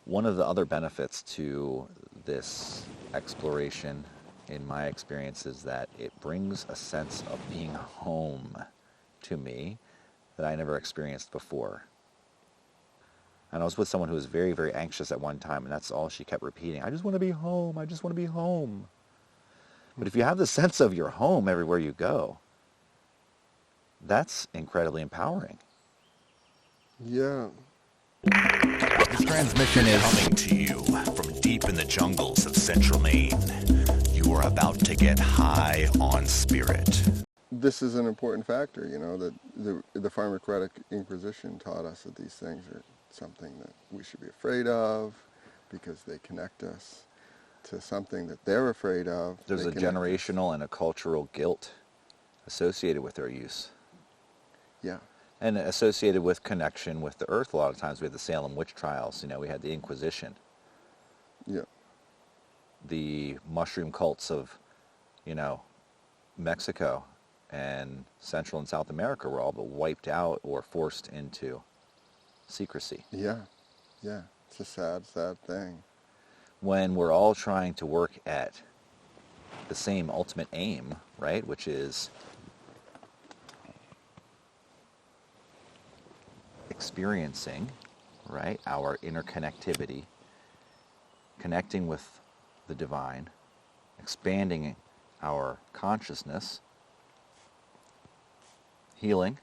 One of the other benefits to this exploration, in my experience, is that it brings a sense of being home to me that I never experienced before. And I was with someone who was very, very anxious at one time, and that's all she kept repeating. I just want to be home. I just want to be home. But if you have the sense of your home everywhere you go, that's incredibly empowering. Yeah. This transmission is coming to you from deep in the jungles of central Maine. You are about to get high on spirit. This is an important factor, you know, that the Pharmacratic Inquisition taught us that these things are something that we should be afraid of because they connect us to something that they're afraid of. There's a generational and a cultural guilt associated with their use. Yeah. And associated with connection with the earth. A lot of times we had the Salem witch trials, you know, we had the Inquisition. Yeah. The mushroom cults of, you know, Mexico and Central and South America were all but wiped out or forced into secrecy. Yeah. Yeah. It's a sad, sad thing. When we're all trying to work at the same ultimate aim, right, which is experiencing, right, our interconnectivity, connecting with the divine, expanding our consciousness, healing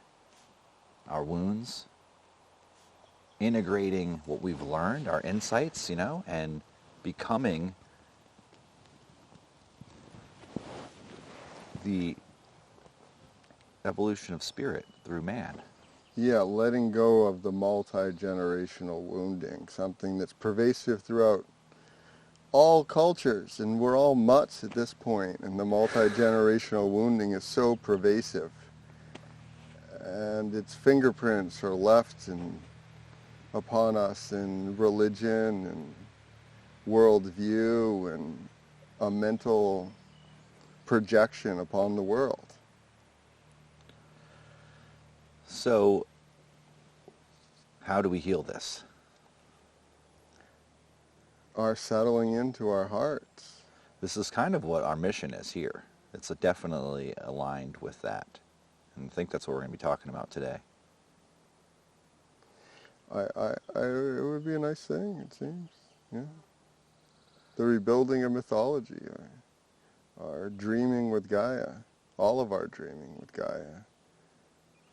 our wounds, integrating what we've learned, our insights, you know, and becoming the evolution of spirit through man. Yeah, letting go of the multi-generational wounding, something that's pervasive throughout all cultures, and we're all mutts at this point, and the multi-generational wounding is so pervasive. And its fingerprints are left upon us in religion and worldview and a mental projection upon the world. So, how do we heal this? Our settling into our hearts. This is kind of what our mission is here. It's definitely aligned with that. And I think that's what we're going to be talking about today. It would be a nice thing, it seems. Yeah. The rebuilding of mythology, our dreaming with Gaia, all of our dreaming with Gaia.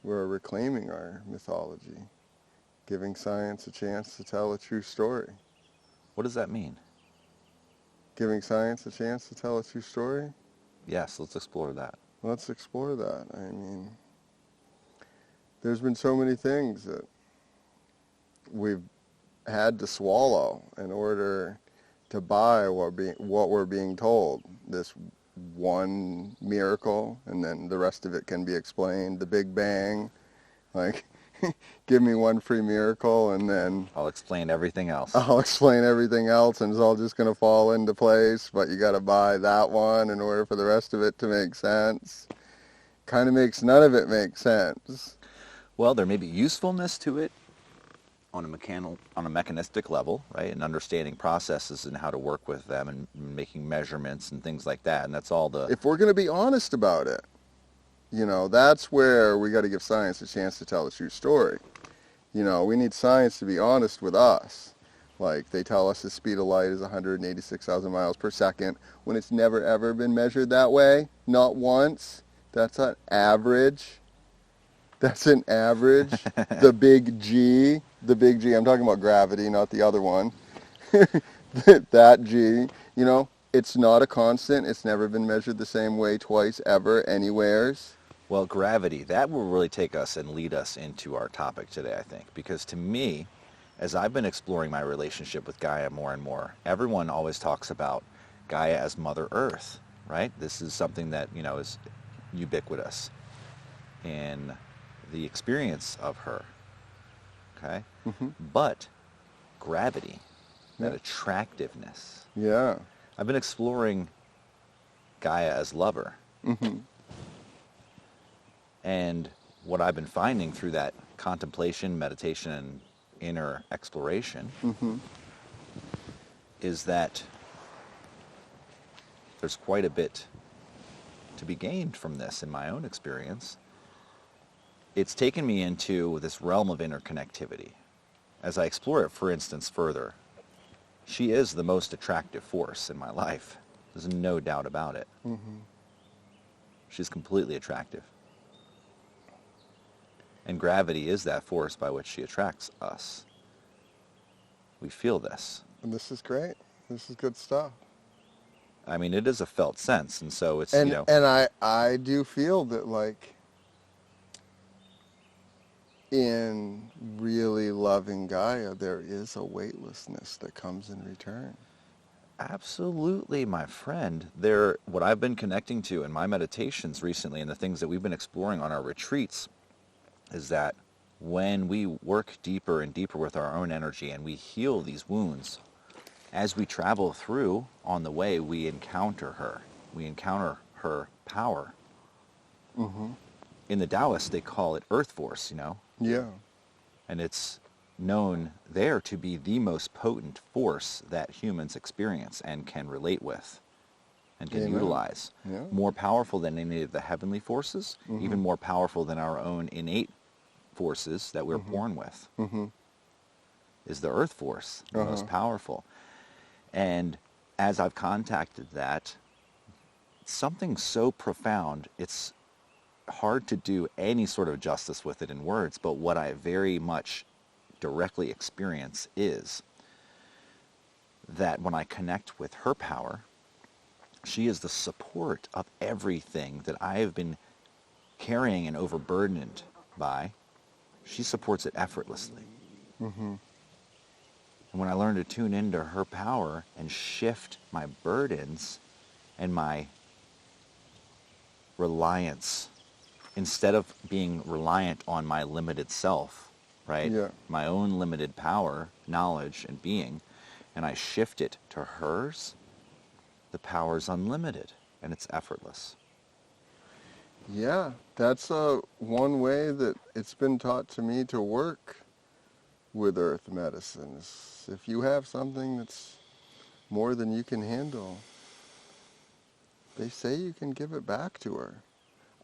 We're reclaiming our mythology, giving science a chance to tell a true story. What does that mean? Giving science a chance to tell a true story? Yes, let's explore that. Let's explore that. I mean, there's been so many things that we've had to swallow in order to buy what we're being told. This one miracle, and then the rest of it can be explained. The Big Bang, like, give me one free miracle, and then I'll explain everything else. I'll explain everything else, and it's all just going to fall into place, but you got to buy that one in order for the rest of it to make sense. Kind of makes none of it make sense. Well, there may be usefulness to it on a mechanistic level, right? And understanding processes and how to work with them and making measurements and things like that. And that's all the... If we're going to be honest about it, you know, that's where we got to give science a chance to tell the true story. You know, we need science to be honest with us. Like, they tell us the speed of light is 186,000 miles per second when it's never ever been measured that way, not once. That's an average. That's an average. The big G, I'm talking about gravity, not the other one. That G, you know, it's not a constant. It's never been measured the same way twice, ever, anywheres. Well, gravity, that will really take us and lead us into our topic today, I think. Because to me, as I've been exploring my relationship with Gaia more and more, everyone always talks about Gaia as Mother Earth, right? This is something that, you know, is ubiquitous in the experience of her, okay? Mm-hmm. But gravity, that attractiveness. Yeah. I've been exploring Gaia as lover. Mm-hmm. And what I've been finding through that contemplation, meditation, and inner exploration is that there's quite a bit to be gained from this in my own experience. It's taken me into this realm of interconnectivity. As I explore it, for instance, further, she is the most attractive force in my life. There's no doubt about it. Mm-hmm. She's completely attractive. And gravity is that force by which she attracts us. We feel this. And this is great. This is good stuff. I mean, it is a felt sense, and so it's, And I do feel that, like, in really loving Gaia, there is a weightlessness that comes in return. Absolutely, my friend. What I've been connecting to in my meditations recently and the things that we've been exploring on our retreats is that when we work deeper and deeper with our own energy and we heal these wounds, as we travel through on the way, we encounter her. We encounter her power. Mm-hmm. In the Taoists, they call it Earth Force, Yeah. And it's known there to be the most potent force that humans experience and can relate with and can Amen. utilize. Yeah. More powerful than any of the heavenly forces, Mm-hmm. even more powerful than our own innate forces that we're born with, Mm-hmm. is the Earth Force, the most powerful. And as I've contacted that, something so profound, it's hard to do any sort of justice with it in words, but what I very much directly experience is that when I connect with her power, she is the support of everything that I have been carrying and overburdened by. She supports it effortlessly. Mm-hmm. And when I learn to tune into her power and shift my burdens and my reliance, instead of being reliant on my limited self, right? Yeah. My own limited power, knowledge, and being, and I shift it to hers, the power is unlimited and it's effortless. Yeah, that's one way that it's been taught to me to work with earth medicine. Is if you have something that's more than you can handle, they say you can give it back to her.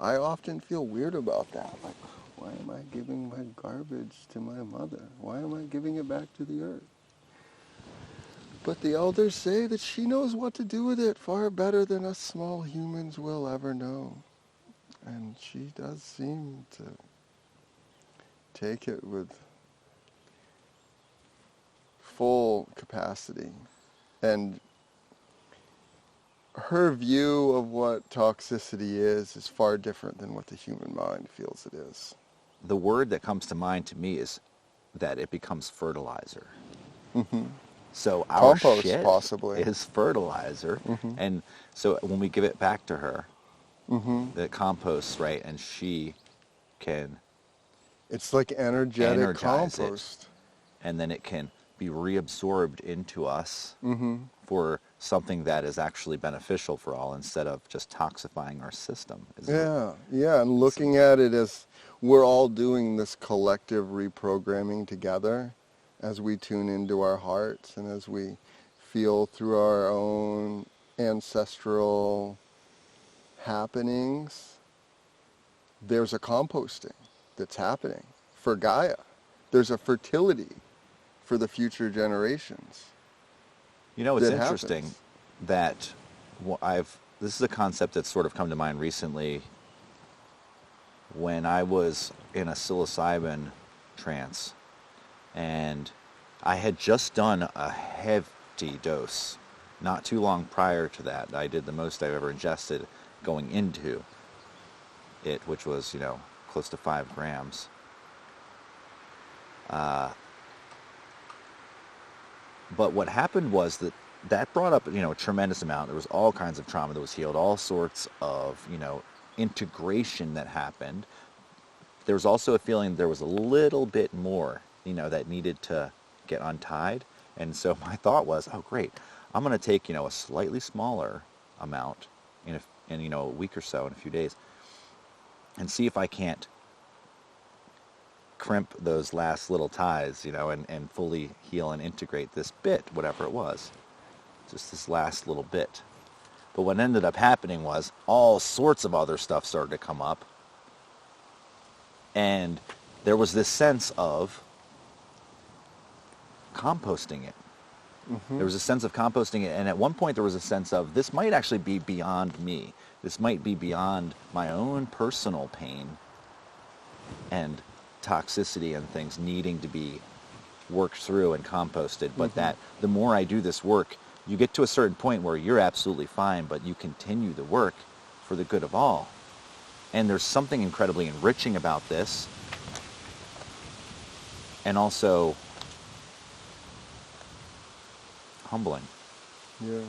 I often feel weird about that. Like, why am I giving my garbage to my mother? Why am I giving it back to the earth? But the elders say that she knows what to do with it far better than us small humans will ever know. And she does seem to take it with full capacity. And her view of what toxicity is far different than what the human mind feels it is. The word that comes to mind to me is that it becomes fertilizer. Mm-hmm. So our Compost, shit possibly. is fertilizer. Mm-hmm. And so when we give it back to her, Mm-hmm. the composts, right, and she can It's like energetic energize compost. it, and then it can be reabsorbed into us Mm-hmm. for something that is actually beneficial for all instead of just toxifying our system. Yeah, and looking at it as we're all doing this collective reprogramming together as we tune into our hearts and as we feel through our own ancestral happenings. There's a composting that's happening for Gaia. There's a fertility for the future generations. You know, it's that interesting happens. that this is a concept that's sort of come to mind recently when I was in a psilocybin trance, and I had just done a hefty dose. Not too long prior to that, I did the most I've ever ingested going into it, which was, close to 5 grams. But what happened was that brought up, a tremendous amount. There was all kinds of trauma that was healed, all sorts of, integration that happened. There was also a feeling there was a little bit more, that needed to get untied. And so my thought was, oh, great, I'm going to take, a slightly smaller amount in a week or so, in a few days, and see if I can't crimp those last little ties, and fully heal and integrate this bit, whatever it was. just this last little bit. But what ended up happening was all sorts of other stuff started to come up. And there was this sense of composting it. There was a sense of composting it. And at one point there was a sense of, this might actually be beyond me. This might be beyond my own personal pain and toxicity and things needing to be worked through and composted. But that the more I do this work, you get to a certain point where you're absolutely fine, but you continue the work for the good of all. And there's something incredibly enriching about this. And also humbling. Yeah.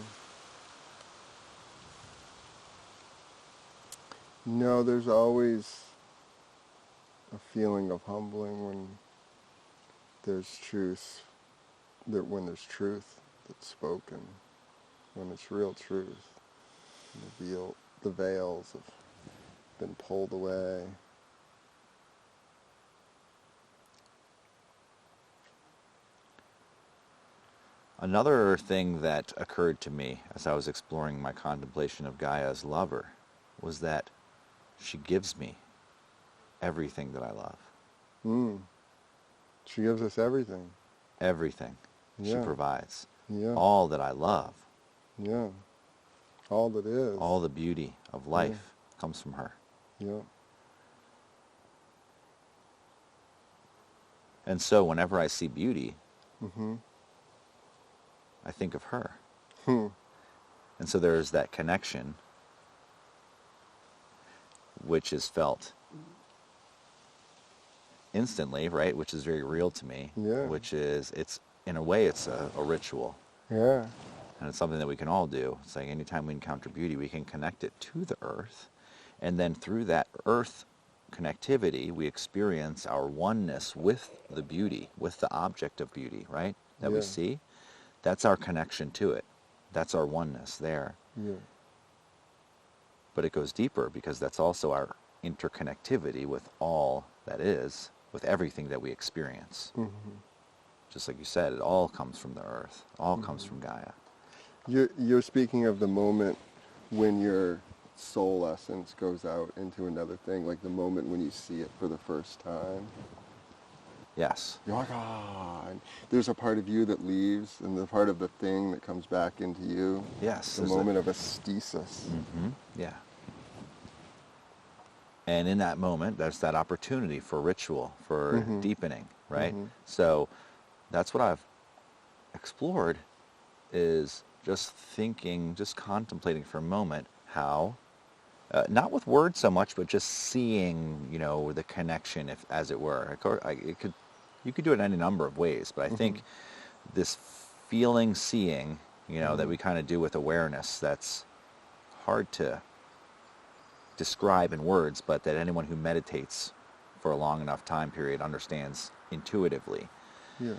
No, there's always a feeling of humbling when there's truth, when there's truth that's spoken, when it's real truth. The veils have been pulled away. Another thing that occurred to me as I was exploring my contemplation of Gaia as lover was that she gives me everything that I love. She gives us everything. Everything. Yeah. She provides. Yeah. All that I love. Yeah. All that is. All the beauty of life comes from her. Yeah. And so whenever I see beauty, I think of her. And so there's that connection, which is felt instantly, right? Which is very real to me. Yeah. Which is, it's, in a way, it's a ritual. Yeah. And it's something that we can all do. It's like anytime we encounter beauty, we can connect it to the earth. And then through that earth connectivity, we experience our oneness with the beauty, with the object of beauty, right? That we see. That's our connection to it. That's our oneness there. Yeah. But it goes deeper because that's also our interconnectivity with all that is, with everything that we experience. Just like you said, it all comes from the earth. All comes from Gaia. You're speaking of the moment when your soul essence goes out into another thing, like the moment when you see it for the first time. Yes. You're like, and there's a part of you that leaves, and the part of the thing that comes back into you. Yes. The moment of aesthesis. Yeah. And in that moment, there's that opportunity for ritual, for deepening, right? So that's what I've explored, is just thinking, just contemplating for a moment how, not with words so much, but just seeing, the connection, if as it were. You could do it in any number of ways, but I think this feeling, seeing, that we kind of do with awareness, that's hard to describe in words, but that anyone who meditates for a long enough time period understands intuitively. Yeah.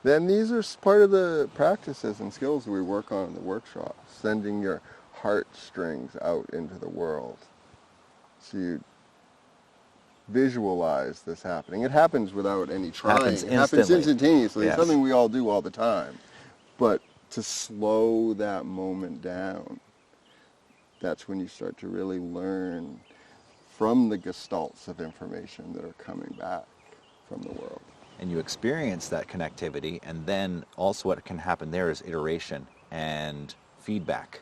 Then these are part of the practices and skills that we work on in the workshop, sending your heartstrings out into the world. So you visualize this happening. It happens without any trying. It happens instantaneously. Yes. It's something we all do all the time. But to slow that moment down, that's when you start to really learn from the gestalts of information that are coming back from the world. And you experience that connectivity, and then also what can happen there is iteration and feedback.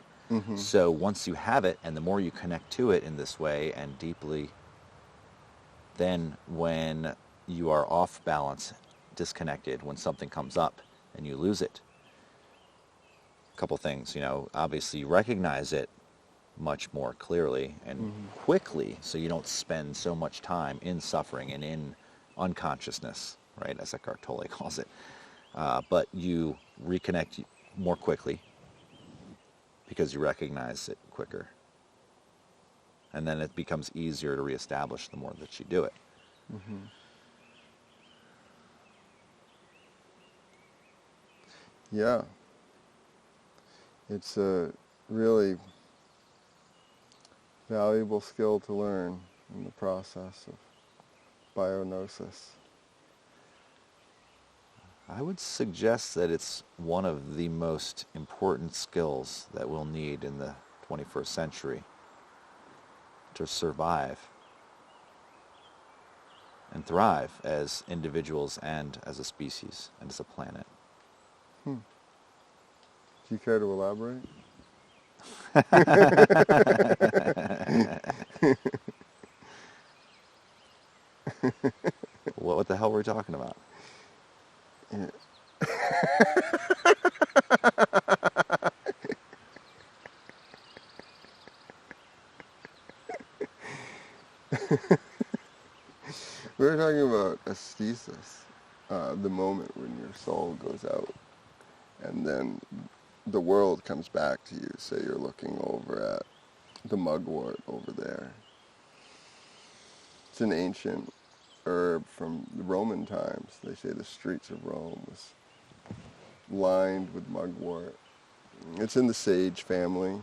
So once you have it, and the more you connect to it in this way and deeply, then when you are off balance, disconnected, when something comes up and you lose it, a couple things, obviously you recognize it much more clearly and quickly, so you don't spend so much time in suffering and in unconsciousness, right, as Eckhart Tolle calls it. But you reconnect more quickly because you recognize it quicker. And then it becomes easier to reestablish the more that you do it. Yeah. It's a really valuable skill to learn in the process of bionosis. I would suggest that it's one of the most important skills that we'll need in the 21st century to survive and thrive as individuals and as a species and as a planet. Do you care to elaborate? What the hell were we talking about? Yeah. We were talking about aesthesis, the moment when your soul goes out and then the world comes back to you. Say you're looking over at the mugwort over there. It's an ancient herb from the Roman times. They say the streets of Rome was lined with mugwort. It's in the sage family.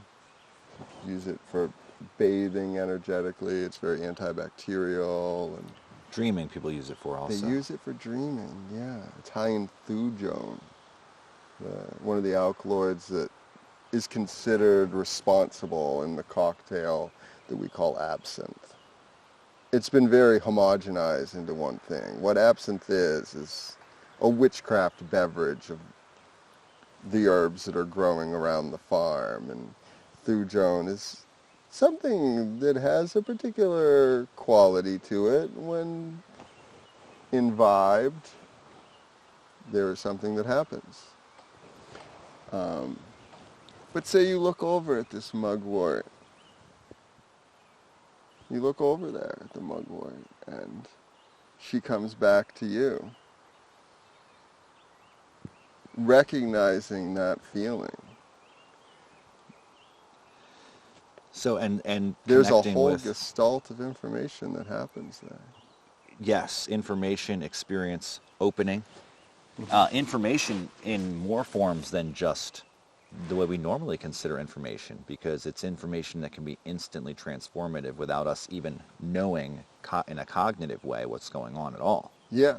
Use it for bathing energetically. It's very antibacterial, and Dreaming people use it for also. they use it for dreaming. Yeah, it's high in thujone, one of the alkaloids that is considered responsible in the cocktail that we call absinthe. It's been very homogenized into one thing. What absinthe is a witchcraft beverage of the herbs that are growing around the farm, and thujone is something that has a particular quality to it. When imbibed, there is something that happens. But say you look over at this mugwort. You look over there at the mugwort, and she comes back to you, recognizing that feeling. So and There's a connecting whole with, gestalt of information that happens there. yes, information, experience, opening. Information in more forms than just the way we normally consider information, because it's information that can be instantly transformative without us even knowing in a cognitive way what's going on at all. Yeah.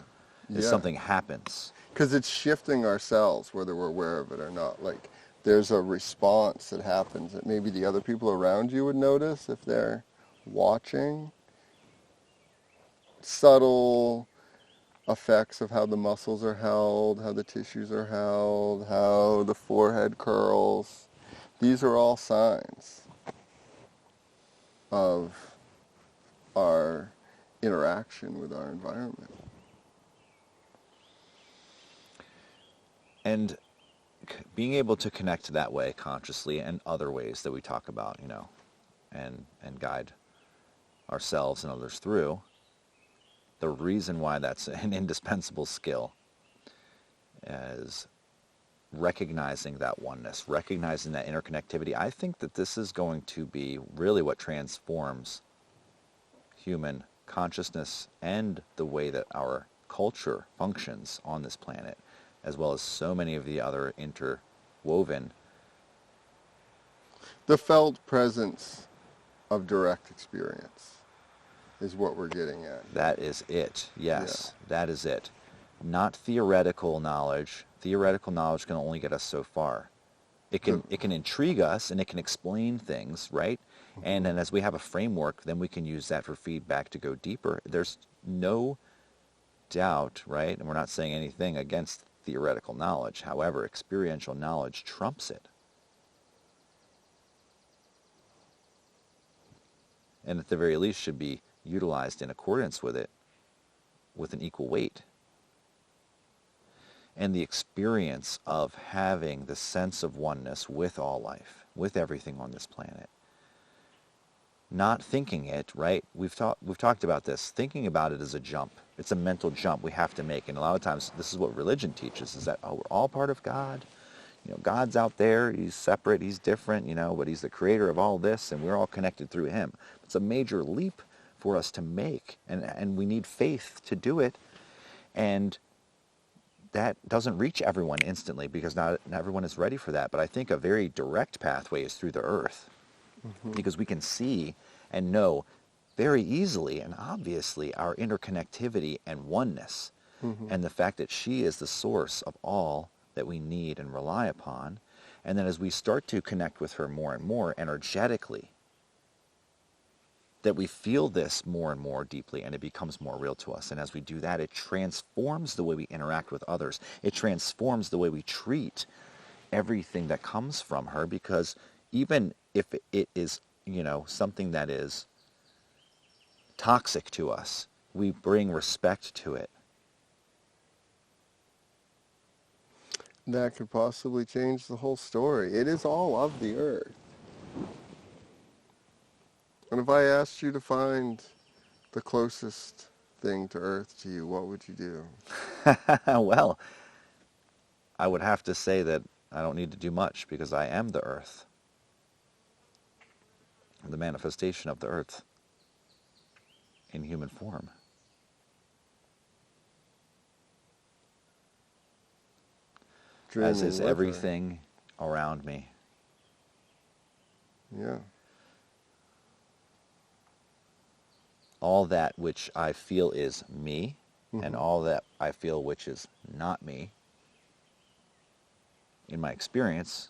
If something happens. Because it's shifting ourselves, whether we're aware of it or not. Like, there's a response that happens that maybe the other people around you would notice if they're watching. Subtle effects of how the muscles are held, how the tissues are held, how the forehead curls. These are all signs of our interaction with our environment. And being able to connect that way consciously, and other ways that we talk about, and guide ourselves and others through, the reason why that's an indispensable skill is recognizing that oneness, recognizing that interconnectivity. I think that this is going to be really what transforms human consciousness and the way that our culture functions on this planet, as well as so many of the other interwoven. The felt presence of direct experience is what we're getting at. That is it. Yes, Yeah. that is it. Not theoretical knowledge. Theoretical knowledge can only get us so far. It can intrigue us, and it can explain things, right? Mm-hmm. And then as we have a framework, then we can use that for feedback to go deeper. There's no doubt, right? And we're not saying anything against theoretical knowledge. However, experiential knowledge trumps it. And at the very least should be utilized in accordance with it with an equal weight. And the experience of having the sense of oneness with all life, with everything on this planet. Not thinking it, right? We've talked about this. Thinking about it is a jump. It's a mental jump we have to make. And a lot of times this is what religion teaches, is that, we're all part of God. God's out there, he's separate, he's different, but he's the creator of all this, and we're all connected through him. It's a major leap for us to make, and we need faith to do it. And that doesn't reach everyone instantly, because not everyone is ready for that. But I think a very direct pathway is through the earth, because we can see and know very easily and obviously our interconnectivity and oneness. and the fact that she is the source of all that we need and rely upon. And then as we start to connect with her more and more energetically, that we feel this more and more deeply, and it becomes more real to us. And as we do that, it transforms the way we interact with others. It transforms the way we treat everything that comes from her, because even if it is, something that is toxic to us, we bring respect to it. That could possibly change the whole story. It is all of the earth. And if I asked you to find the closest thing to earth to you, what would you do? Well, I would have to say that I don't need to do much, because I am the earth. The manifestation of the earth in human form. As is everything around me. Yeah. All that which I feel is me, and all that I feel which is not me, in my experience,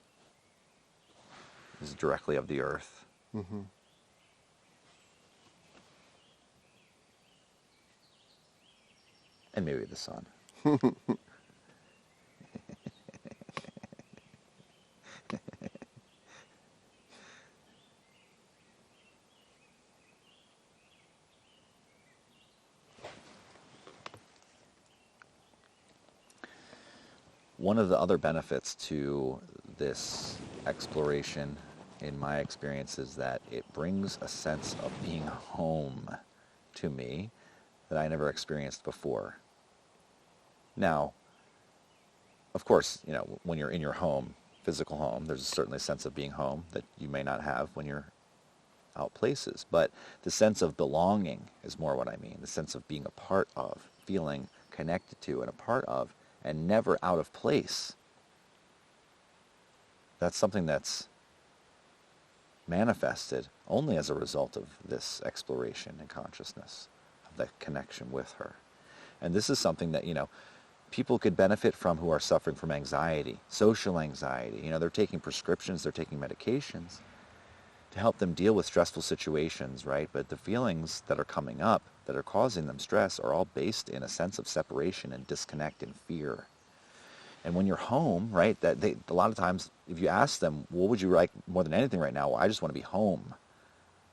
is directly of the earth. And maybe the sun. One of the other benefits to this exploration, in my experience, is that it brings a sense of being home to me that I never experienced before. Now, of course, when you're in your home, physical home, there's certainly a sense of being home that you may not have when you're out places. But the sense of belonging is more what I mean. The sense of being a part of, feeling connected to and a part of, and never out of place. That's something that's manifested only as a result of this exploration and consciousness of the connection with her. And this is something that, people could benefit from who are suffering from anxiety, social anxiety. They're taking prescriptions, they're taking medications to help them deal with stressful situations, right? But the feelings that are coming up that are causing them stress are all based in a sense of separation and disconnect and fear. And when you're home, right, a lot of times if you ask them, what would you like more than anything right now? Well, I just want to be home.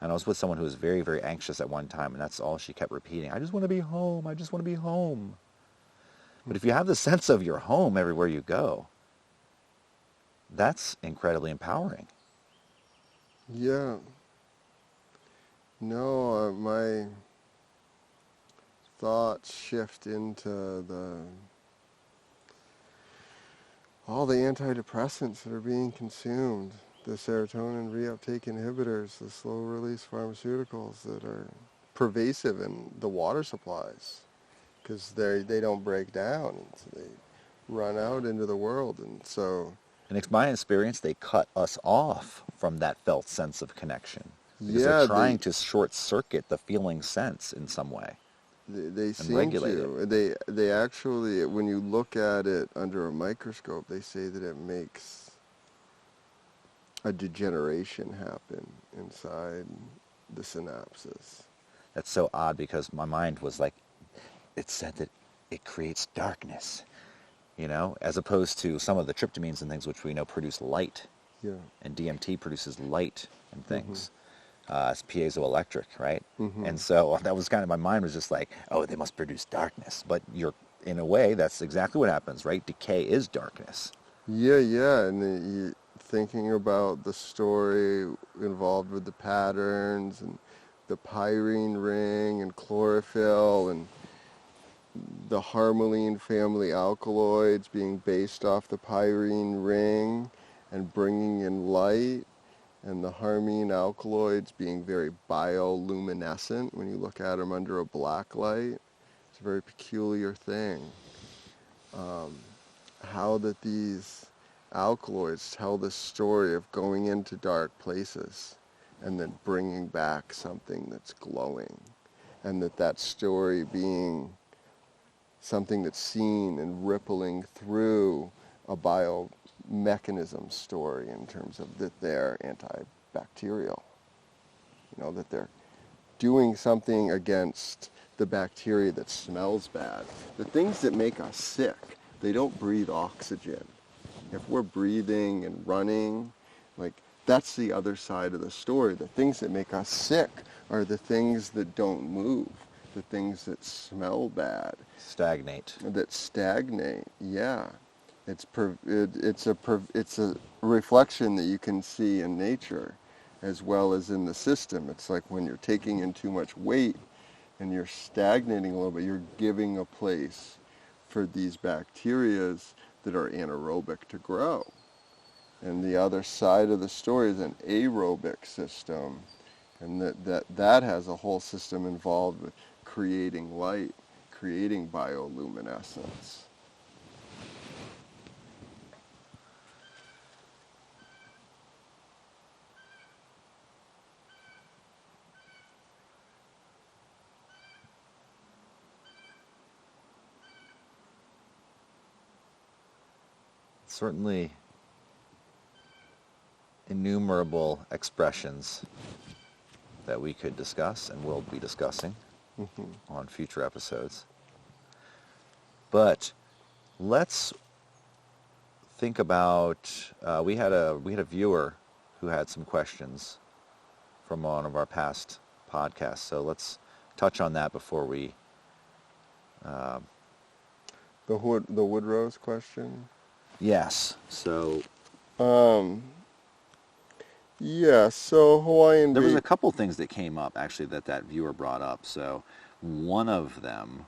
And I was with someone who was very, very anxious at one time, and that's all she kept repeating. I just want to be home. I just want to be home. But if you have the sense of your home everywhere you go, that's incredibly empowering. Yeah. No, my thoughts shift into all the antidepressants that are being consumed, the serotonin reuptake inhibitors, the slow-release pharmaceuticals that are pervasive in the water supplies, because they don't break down, and so they run out into the world. And so, in my experience, they cut us off from that felt sense of connection, because yeah, they're trying to short-circuit the feeling sense in some way. They seem regulate to. They actually, when you look at it under a microscope, they say that it makes a degeneration happen inside the synapses. That's so odd, because my mind was like, it said that it creates darkness, as opposed to some of the tryptamines and things which we know produce light. Yeah. And DMT produces light and things. It's piezoelectric, right? Mm-hmm. And so that was kind of, my mind was just like, oh, they must produce darkness. But in a way, that's exactly what happens, right? Decay is darkness. Yeah, and you're thinking about the story involved with the patterns and the pyrene ring and chlorophyll and the harmaline family alkaloids being based off the pyrene ring and bringing in light, and the harmine alkaloids being very bioluminescent when you look at them under a black light. It's a very peculiar thing. How that these alkaloids tell this story of going into dark places and then bringing back something that's glowing, and that story being something that's seen and rippling through a biomechanism story in terms of that they're antibacterial. That they're doing something against the bacteria that smells bad. The things that make us sick, they don't breathe oxygen. If we're breathing and running, that's the other side of the story. The things that make us sick are the things that don't move, the things that smell bad. Stagnate. That stagnate, yeah. It's a reflection that you can see in nature as well as in the system. It's like when you're taking in too much weight and you're stagnating a little bit, you're giving a place for these bacterias that are anaerobic to grow. And the other side of the story is an aerobic system, and that has a whole system involved with creating light, creating bioluminescence. Certainly innumerable expressions that we could discuss and will be discussing on future episodes. But let's think about, we had a viewer who had some questions from one of our past podcasts. So let's touch on that before we... The Woodrose question? Yes. So... yeah, so Hawaiian... There was a couple things that came up, actually, that viewer brought up. So one of them...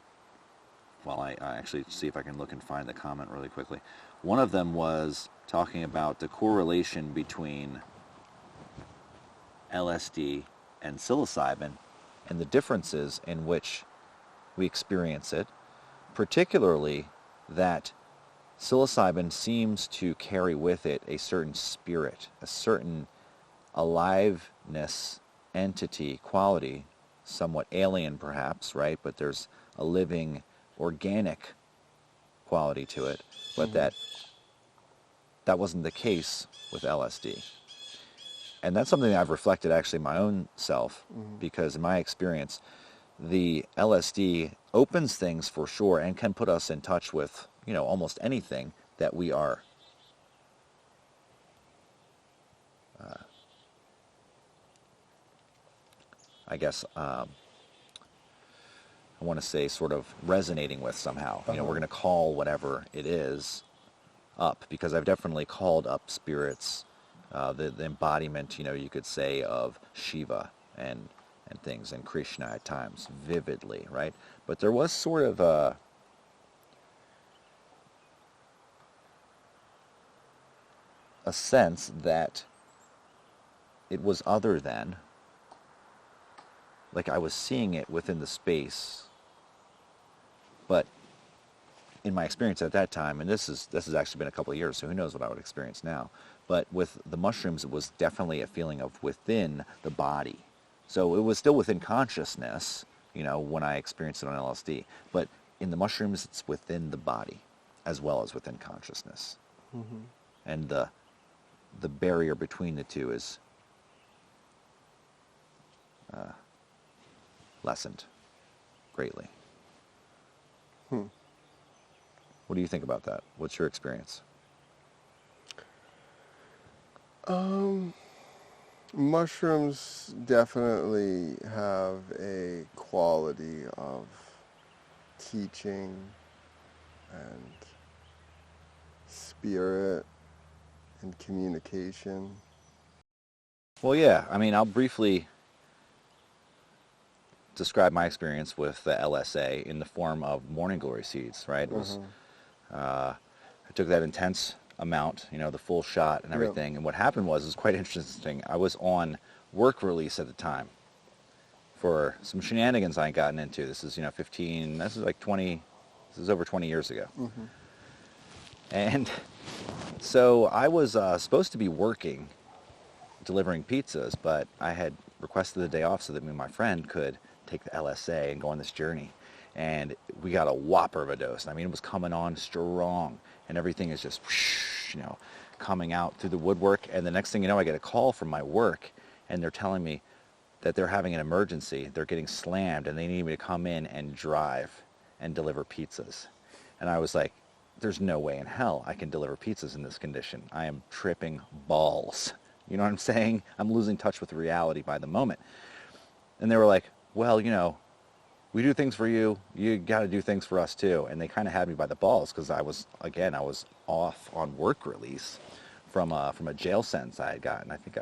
Well, I actually see if I can look and find the comment really quickly. One of them was talking about the correlation between LSD and psilocybin and the differences in which we experience it, particularly that psilocybin seems to carry with it a certain spirit, a certain aliveness, entity, quality, somewhat alien perhaps, right? But there's a living, organic quality to it, but that wasn't the case with LSD. And that's something that I've reflected actually my own self, because in my experience, the LSD opens things for sure and can put us in touch with, almost anything that we are I want to say sort of resonating with somehow. We're going to call whatever it is up, because I've definitely called up spirits, the embodiment, you could say, of Shiva and things, and Krishna at times, vividly, right? But there was sort of a sense that it was other than, like I was seeing it within the space, but in my experience at that time, and this has actually been a couple of years, so who knows what I would experience now, but with the mushrooms, it was definitely a feeling of within the body. So it was still within consciousness, when I experienced it on LSD, but in the mushrooms, it's within the body as well as within consciousness. And the barrier between the two is lessened greatly. What do you think about that? What's your experience? Mushrooms definitely have a quality of teaching and spirit and communication. Well, yeah. I mean, I'll briefly describe my experience with the LSA in the form of morning glory seeds, right? It was, I took that intense amount, the full shot and everything. And what happened was, it was quite interesting. I was on work release at the time for some shenanigans I had gotten into. This is, this is over 20 years ago. And so I was supposed to be working, delivering pizzas, but I had requested the day off so that me and my friend could take the LSA and go on this journey. and we got a whopper of a dose. I mean, it was coming on strong, and everything is just, you know, coming out through the woodwork. And the next thing you know, I get a call from my work, and they're telling me that they're having an emergency. They're getting slammed, and they need me to come in and drive and deliver pizzas. And I was like, there's no way in hell I can deliver pizzas in this condition. I am tripping balls. You know what I'm saying? I'm losing touch with reality by the moment. And they were like, well, you know, we do things for you. You got to do things for us too. And they kind of had me by the balls because I was off on work release from a jail sentence I had gotten. I think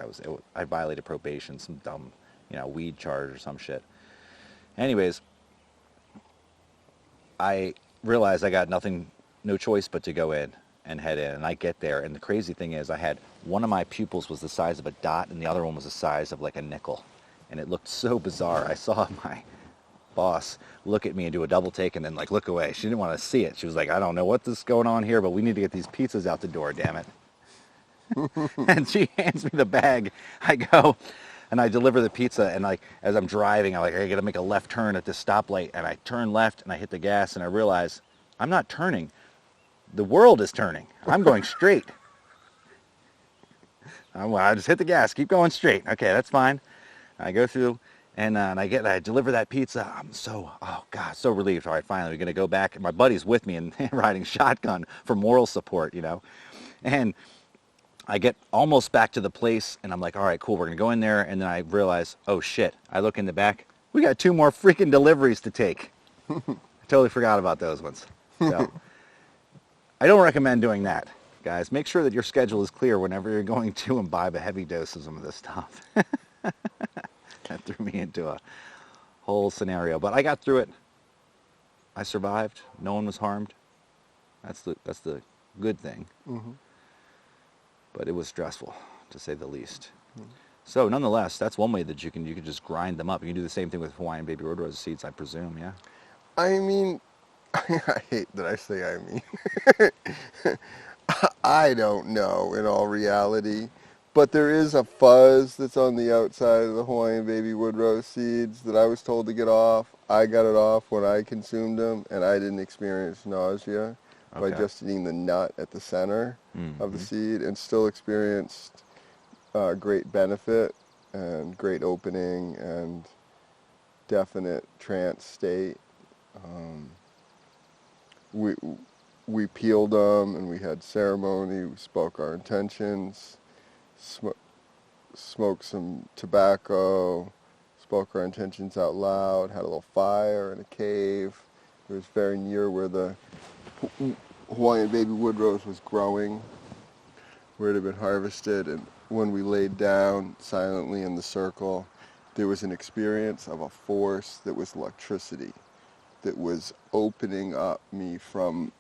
I violated probation, some dumb, you know, weed charge or some shit. Anyways, I realized I got no choice but to go in and head in. And I get there, and the crazy thing is I had one of my pupils was the size of a dot, and the other one was the size of like a nickel. And it looked so bizarre. I saw my boss look at me and do a double take and then like look away. She didn't want to see it. She was like, I don't know what's going on here, but we need to get these pizzas out the door, damn it. And she hands me the bag. I go and I deliver the pizza, and like as I'm driving, I gotta make a left turn at this stoplight, and I turn left and I hit the gas, and I realize I'm not turning. The world is turning. I'm going straight. I just hit the gas, keep going straight. Okay, that's fine. I go through, and I deliver that pizza. I'm so relieved. All right, finally, we're gonna go back. And my buddy's with me and riding shotgun for moral support, you know. And I get almost back to the place, and I'm like, all right, cool, we're gonna go in there. And then I realize, oh shit! I look in the back. We got 2 more freaking deliveries to take. I totally forgot about those ones. So I don't recommend doing that, guys. Make sure that your schedule is clear whenever you're going to imbibe a heavy dose of some of this stuff. That threw me into a whole scenario, but I got through it. I survived. No one was harmed. That's the good thing. Mm-hmm. But it was stressful, to say the least. Mm-hmm. So nonetheless, that's one way that you can just grind them up. You can do the same thing with Hawaiian baby red rose seeds, I presume. Yeah. I mean, I hate that I say I mean. I don't know in all reality, but there is a fuzz that's on the outside of the Hawaiian baby wood rose seeds that I was told to get off. I got it off when I consumed them, and I didn't experience nausea by just eating the nut at the center of the seed, and still experienced great benefit and great opening and definite trance state. We peeled them, and we had ceremony. We spoke our intentions, smoked some tobacco, spoke our intentions out loud, had a little fire in a cave. It was very near where the Hawaiian baby wood rose was growing, where it had been harvested. And when we laid down silently in the circle, there was an experience of a force that was electricity, that was opening up me from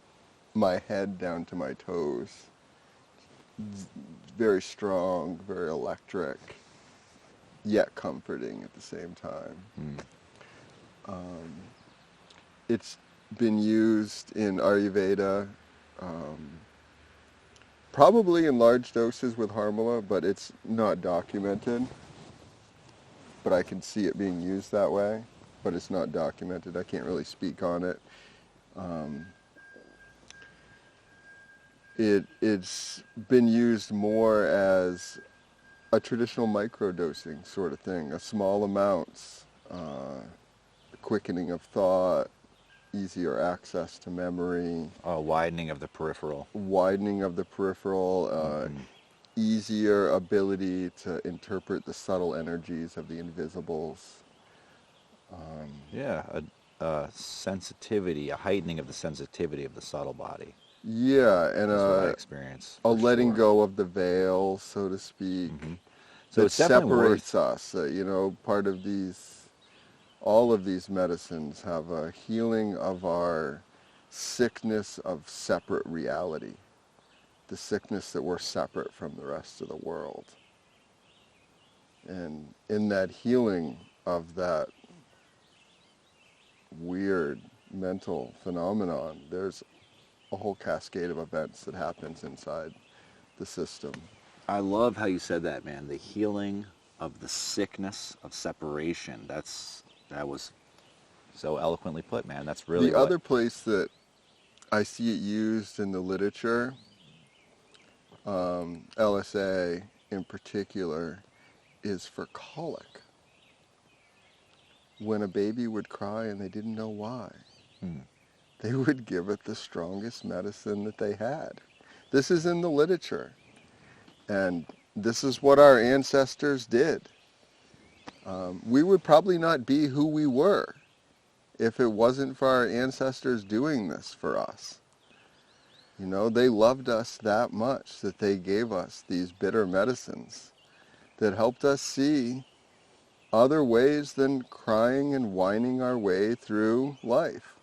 my head down to my toes. Very strong, very electric, yet comforting at the same time. It's been used in Ayurveda, probably in large doses with Harmala, but it's not documented. But I can see it being used that way, but it's not documented. I can't really speak on it. It's been used more as a traditional microdosing sort of thing, a small amounts, quickening of thought, easier access to memory. Widening of the peripheral. Easier ability to interpret the subtle energies of the invisibles. A sensitivity, a heightening of the sensitivity of the subtle body. Yeah, and a letting go of the veil, so to speak. Mm-hmm. So that it's definitely separates us. Part of all of these medicines have a healing of our sickness of separate reality, the sickness that we're separate from the rest of the world. And in that healing of that weird mental phenomenon, there's a whole cascade of events that happens inside the system. I love how you said that, man. The healing of the sickness of separation. That was so eloquently put, man. That's really the other place that I see it used in the literature, LSA in particular, is for colic. When a baby would cry and they didn't know why, they would give it the strongest medicine that they had. This is in the literature. And this is what our ancestors did. We would probably not be who we were if it wasn't for our ancestors doing this for us. You know, they loved us that much that they gave us these bitter medicines that helped us see other ways than crying and whining our way through life.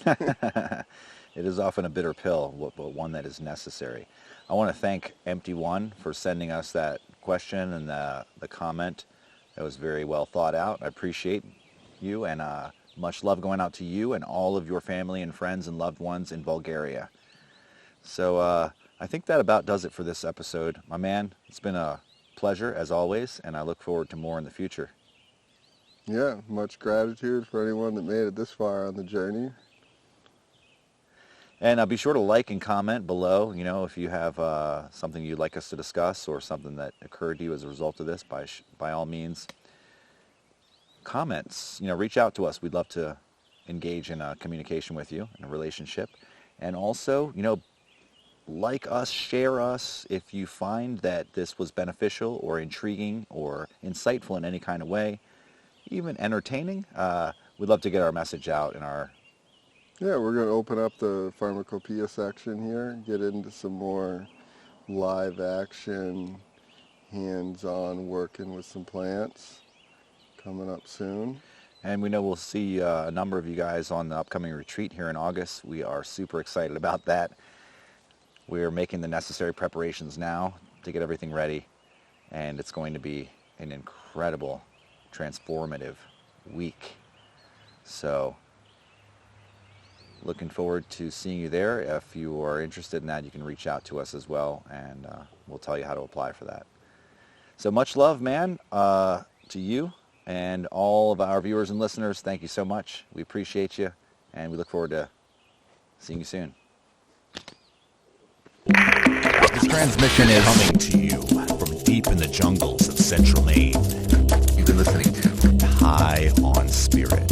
It is often a bitter pill, but one that is necessary. I want to thank Empty One for sending us that question and the comment. That was very well thought out. I appreciate you, and much love going out to you and all of your family and friends and loved ones in Bulgaria. So I think that about does it for this episode. My man, it's been a pleasure as always, and I look forward to more in the future. Yeah, much gratitude for anyone that made it this far on the journey. And be sure to like and comment below, you know, if you have something you'd like us to discuss or something that occurred to you as a result of this, by all means. Comments, you know, reach out to us. We'd love to engage in a communication with you, in a relationship. And also, you know, like us, share us if you find that this was beneficial or intriguing or insightful in any kind of way, even entertaining. We'd love to get our message out in our... Yeah, we're going to open up the pharmacopoeia section here, get into some more live action, hands-on working with some plants coming up soon. And we know we'll see a number of you guys on the upcoming retreat here in August. We are super excited about that. We're making the necessary preparations now to get everything ready, and it's going to be an incredible, transformative week. So, looking forward to seeing you there. If you are interested in that, you can reach out to us as well, and we'll tell you how to apply for that. So much love, man, to you and all of our viewers and listeners. Thank you so much. We appreciate you, and we look forward to seeing you soon. This transmission is coming to you from deep in the jungles of central Maine. You've been listening to High on Spirit.